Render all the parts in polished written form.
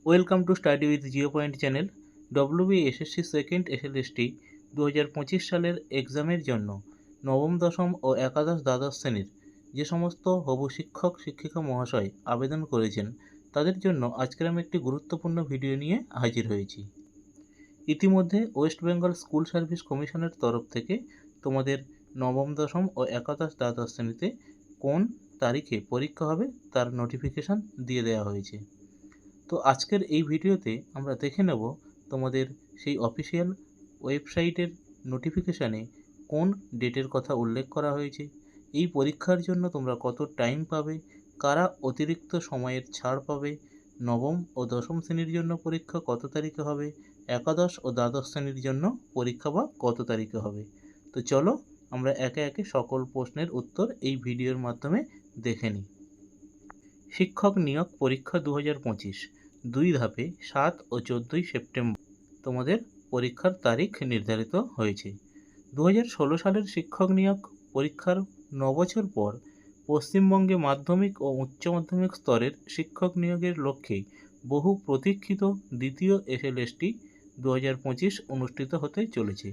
Welcome to study with Jio point channel. WBSSC second SLST 2025 সালের এক্সামের জন্য নবম, দশম ও একাদশ দ্বাদশ শ্রেণীর যে সমস্ত হবু শিক্ষক শিক্ষিকা মহাশয় আবেদন করেছেন তাদের জন্য আজকের আমি একটি গুরুত্বপূর্ণ ভিডিও নিয়ে হাজির হয়েছি। ইতিমধ্যে ওয়েস্ট বেঙ্গল স্কুল সার্ভিস কমিশনের তরফ থেকে তোমাদের নবম, দশম ও একাদশ দ্বাদশ শ্রেণীতে কোন তারিখে পরীক্ষা হবে তার নোটিফিকেশান দিয়ে দেওয়া হয়েছে। তো আজকের এই ভিডিওতে আমরা দেখে নেব তোমাদের সেই অফিসিয়াল ওয়েবসাইটের নোটিফিকেশানে কোন ডেটের কথা উল্লেখ করা হয়েছে, এই পরীক্ষার জন্য তোমরা কত টাইম পাবে, কারা অতিরিক্ত সময়ের ছাড় পাবে, নবম ও দশম শ্রেণীর জন্য পরীক্ষা কত তারিখে হবে, একাদশ ও দ্বাদশ শ্রেণীর জন্য পরীক্ষা বা কত তারিখে হবে। তো চলো আমরা একে একে সকল প্রশ্নের উত্তর এই ভিডিওর মাধ্যমে দেখে নিই। শিক্ষক নিয়োগ পরীক্ষা 2025 দুই ধাপে 7 ও 14 সেপ্টেম্বর তোমাদের পরীক্ষার তারিখ নির্ধারিত হয়েছে। 2016 সালের শিক্ষক নিয়োগ পরীক্ষার 9 বছর পর পশ্চিমবঙ্গে মাধ্যমিক ও উচ্চ মাধ্যমিক স্তরের শিক্ষক নিয়োগের লক্ষ্যে বহু প্রতীক্ষিত দ্বিতীয় SLST 2025 অনুষ্ঠিত হতে চলেছে।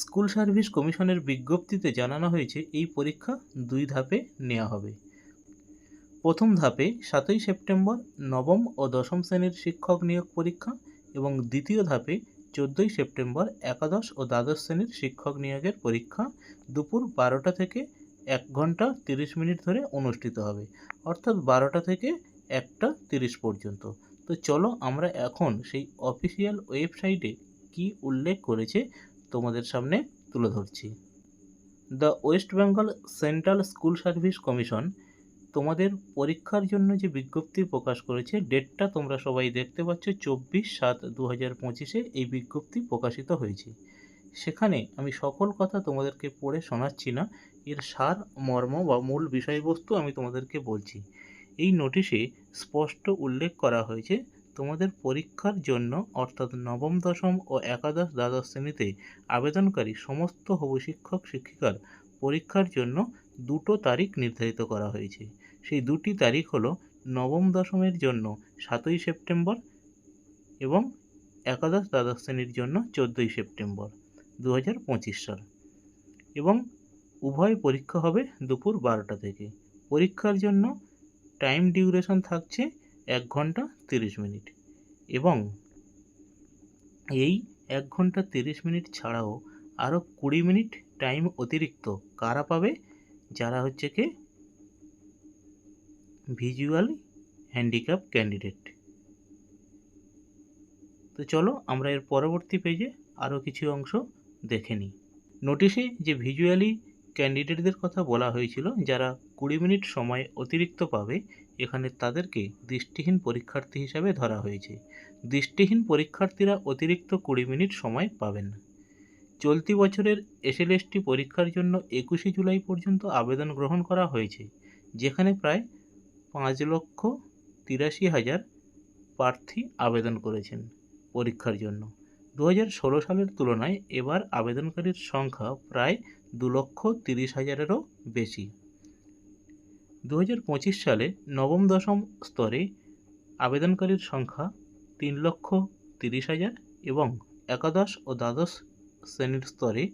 স্কুল সার্ভিস কমিশনের বিজ্ঞপ্তিতে জানানো হয়েছে এই পরীক্ষা দুই ধাপে নেওয়া হবে। প্রথম ধাপে 7 সেপ্টেম্বর নবম ও দশম শ্রেণীর শিক্ষক নিয়োগ পরীক্ষা এবং দ্বিতীয় ধাপে 14 সেপ্টেম্বর একাদশ ও দ্বাদশ শ্রেণীর শিক্ষক নিয়োগের পরীক্ষা দুপুর 12টা থেকে 1 ঘন্টা 30 মিনিট ধরে অনুষ্ঠিত হবে, অর্থাৎ 12টা থেকে 1টা 30 পর্যন্ত। তো চলো আমরা এখন সেই অফিসিয়াল ওয়েবসাইটে কি উল্লেখ করেছে তোমাদের সামনে তুলে ধরছি। The West Bengal central school service commission তোমাদের পরীক্ষার জন্য যে বিজ্ঞপ্তি প্রকাশ করেছে, ডেটটা তোমরা সবাই দেখতে পাচ্ছ, 24/7/2025 এই বিজ্ঞপ্তি প্রকাশিত হয়েছে। সেখানে আমি সকল কথা তোমাদেরকে পড়ে শোনাচ্ছি না, এর সার মর্ম বা মূল বিষয়বস্তু আমি তোমাদেরকে বলছি। এই নোটিশে স্পষ্ট উল্লেখ করা হয়েছে তোমাদের পরীক্ষার জন্য, অর্থাৎ নবম, দশম ও একাদশ দ্বাদশ শ্রেণীতে আবেদনকারী সমস্ত হবু শিক্ষক শিক্ষিকার পরীক্ষার জন্য দুটো তারিখ নির্ধারিত করা হয়েছে। সেই দুটি তারিখ হলো নবম দশমের জন্য 7 সেপ্টেম্বর এবং একাদশ দ্বাদশ শ্রেণীর জন্য 14 সেপ্টেম্বর 2025 সাল, এবং উভয় পরীক্ষা হবে দুপুর 12টা থেকে। পরীক্ষার জন্য টাইম ডিউরেশন থাকছে 1 ঘন্টা 30 মিনিট, এবং এই 1 ঘন্টা 30 মিনিট ছাড়াও আরও 20 মিনিট টাইম অতিরিক্ত কারা পাবে, যারা হচ্ছে কি ভিজুয়ালি হ্যান্ডিক্যাপ ক্যান্ডিডেট। তো চলো আমরা এর পরবর্তী পেজে আরও কিছু অংশ দেখে নিই। নোটিশে যে ভিজুয়ালি ক্যান্ডিডেটদের কথা বলা হয়েছিল, যারা 20 মিনিট সময় অতিরিক্ত পাবে, এখানে তাদেরকে দৃষ্টিহীন পরীক্ষার্থী হিসাবে ধরা হয়েছে। দৃষ্টিহীন পরীক্ষার্থীরা অতিরিক্ত 20 মিনিট সময় পাবেন না। চলতি বছরের SLST পরীক্ষার জন্য 21 জুলাই পর্যন্ত আবেদন গ্রহণ করা হয়েছে, যেখানে প্রায় 5,83,000 প্রার্থী আবেদন করেছেন পরীক্ষার জন্য। 2016 সালের তুলনায় এবার আবেদনকারীর সংখ্যা প্রায় 2,30,000-এরও বেশি। 2025 সালে নবম, দশম স্তরে আবেদনকারীর সংখ্যা 3,30,000 এবং একাদশ ও দ্বাদশ শ্রেণীর স্তরে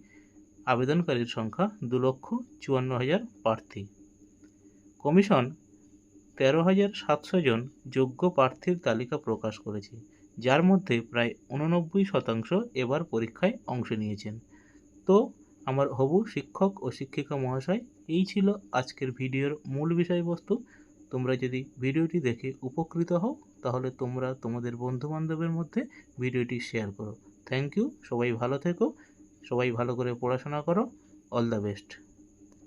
আবেদনকারীর সংখ্যা 2,54,000 প্রার্থী। কমিশন 13,700 জন যোগ্য প্রার্থীর তালিকা প্রকাশ করেছে, যার মধ্যে প্রায় 89% এবার পরীক্ষায় অংশ নিয়েছেন। তো আমার হবু শিক্ষক ও শিক্ষিকা মহাশয়, এই ছিল আজকের ভিডিওর মূল বিষয়বস্তু। তোমরা যদি ভিডিওটি দেখে উপকৃত হও তাহলে তোমরা তোমাদের বন্ধুবান্ধবের মধ্যে ভিডিওটি শেয়ার করো। Thank you. সবাই ভালো থেকো, সবাই ভালো করে পড়াশোনা করো। All the best.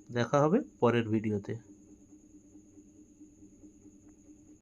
দেখা হবে পরের ভিডিওতে।